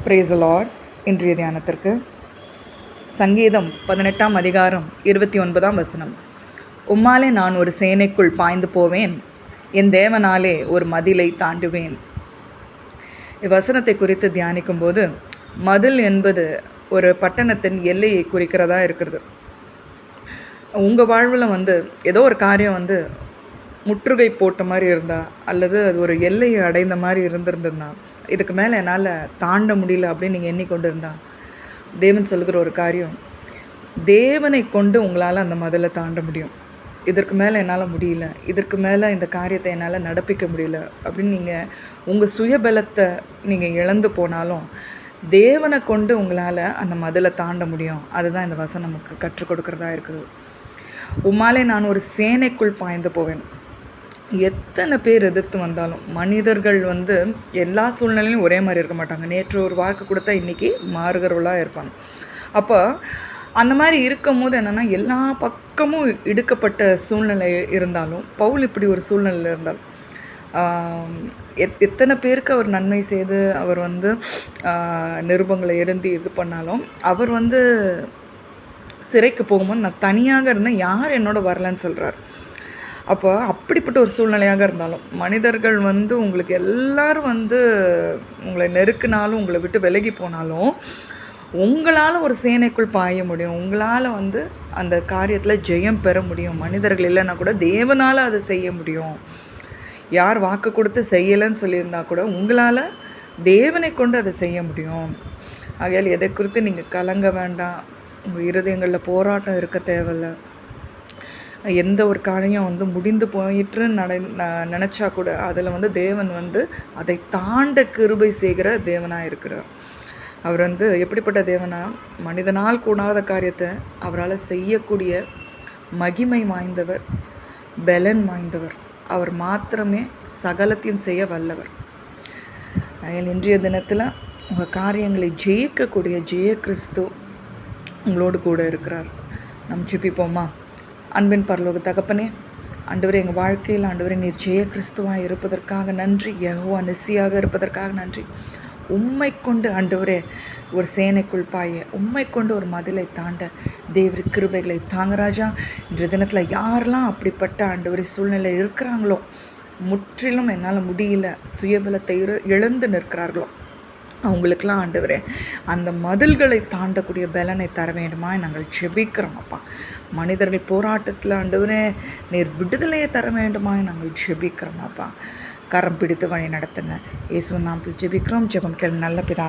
Praise the Lord. இன்றைய தியானத்திற்கு சங்கீதம் 18ஆம் அதிகாரம் 29ஆம் வசனம். உம்மாலே நான் ஒரு சேனைக்குள் பாய்ந்து போவேன், என் தேவனாலே ஒரு மதிலை தாண்டுவேன். இவ்வசனத்தை குறித்து தியானிக்கும் போது மதில் என்பது ஒரு பட்டணத்தின் எல்லையை குறிக்கிறதா இருக்கிறது. உங்கள் வாழ்வில் ஏதோ ஒரு காரியம் முற்றுகை போட்ட மாதிரி இருந்தால், அல்லது அது ஒரு எல்லையை அடைந்த மாதிரி இருந்திருந்ததுன்னா, இதுக்கு மேலே என்னால் தாண்ட முடியல அப்படின்னு நீங்கள் எண்ணிக்கொண்டு இருந்தால், தேவன் சொல்கிற ஒரு காரியம், தேவனை கொண்டு உங்களால் அந்த மதிலை தாண்ட முடியும். இதற்கு மேலே என்னால் முடியல, இதற்கு மேலே இந்த காரியத்தை என்னால் நடப்பிக்க முடியல அப்படின்னு நீங்கள் உங்கள் சுயபலத்தை நீங்கள் இழந்து போனாலும், தேவனை கொண்டு உங்களால் அந்த மதிலை தாண்ட முடியும். அதுதான் இந்த வசனம் நமக்கு கற்றுக் கொடுக்குறதா இருக்குது. உம்மாலே நான் ஒரு சேனைக்குள் பாய்ந்து போவேன். எத்தனை பேர் எதிர்த்து வந்தாலும், மனிதர்கள் எல்லா சூழ்நிலையும் ஒரே மாதிரி இருக்க மாட்டாங்க. நேற்று ஒரு வாக்கு கொடுத்தா இன்றைக்கி மாறுகிறவர்களாக இருப்பாங்க. அப்போ அந்த மாதிரி இருக்கும் போது என்னென்னா, எல்லா பக்கமும் இடுக்கப்பட்ட சூழ்நிலை இருந்தாலும், பவுல் இப்படி ஒரு சூழ்நிலையில் இருந்தாலும், எத்தனை பேருக்கு அவர் நன்மை செய்து அவர் நிருபங்களை எழுந்தி இது பண்ணாலும், அவர் சிறைக்கு போகும்போது நான் தனியாக இருந்தேன், யார் என்னோட வரலன்னு சொல்கிறார். அப்போ அப்படிப்பட்ட ஒரு சூழ்நிலையாக இருந்தாலும், மனிதர்கள் உங்களுக்கு எல்லோரும் உங்களை நெருக்கினாலும், உங்களை விட்டு விலகி போனாலும், உங்களால் ஒரு சேனைக்குள் பாய முடியும். உங்களால் அந்த காரியத்தில் ஜெயம் பெற முடியும். மனிதர்கள் இல்லைன்னா கூட தேவனால் அதை செய்ய முடியும். யார் வாக்கு கொடுத்து செய்யலைன்னு சொல்லியிருந்தா கூட உங்களால் தேவனை கொண்டு அதை செய்ய முடியும். ஆகையால் எதை குறித்து நீங்கள் கலங்க வேண்டாம். உங்கள் இருதயங்களில் போராட்டம் இருக்க தேவையில்லை. எந்த ஒரு காரியம் முடிந்து போயிட்டுன்னு நினச்சா கூட அதில் தேவன் அதை தாண்ட கிருபை செய்கிற தேவனாக இருக்கிறார். அவர் எப்படிப்பட்ட தேவனா, மனிதனால் கூடாத காரியத்தை அவரால் செய்யக்கூடிய மகிமை வாய்ந்தவர், பலன் வாய்ந்தவர். அவர் மாத்திரமே சகலத்தையும் செய்ய வல்லவர். இன்றைய தினத்தில் உங்கள் காரியங்களை ஜெயிக்கக்கூடிய ஜெய கிறிஸ்து உங்களோடு கூட இருக்கிறார். நம் ஜெபிப்போமா? அன்பின் பரலோக தகப்பனே, ஆண்டவரே, எங்கள் வாழ்க்கையில் ஆண்டவரே நீர் ஜெய கிறிஸ்துவாக இருப்பதற்காக நன்றி. யெகோவா நிசியாக இருப்பதற்காக நன்றி. உம்மை கொண்டு ஆண்டவரே ஒரு சேனைக்குள் பாய, உம்மை கொண்டு ஒரு மதிலை தாண்ட தேவரி கிருபைகளை தாங்க ராஜா. இன்றைய தினத்தில் யாரெல்லாம் அப்படிப்பட்ட ஆண்டவரே சூழ்நிலை இருக்கிறாங்களோ, முற்றிலும் என்னால் முடியல, சுயபலத்தை இழந்து நிற்கிறார்களோ, அவங்களுக்கெல்லாம் ஆண்டவரே அந்த மதில்களை தாண்டக்கூடிய பலனை தர வேண்டுமா நாங்கள் ஜெபிக்கிறோம் அப்பா. மனிதர்கள் போராட்டத்தில் ஆண்டவரே நீர் விடுதலையை தர வேண்டுமா நாங்கள் ஜெபிக்கிறோம் அப்பா. கரம் பிடித்து வழி நடத்துங்க. இயேசுவின் நாமத்தில் ஜெபிக்கிறோம். ஜெபம் கேள் நல்ல பிதா.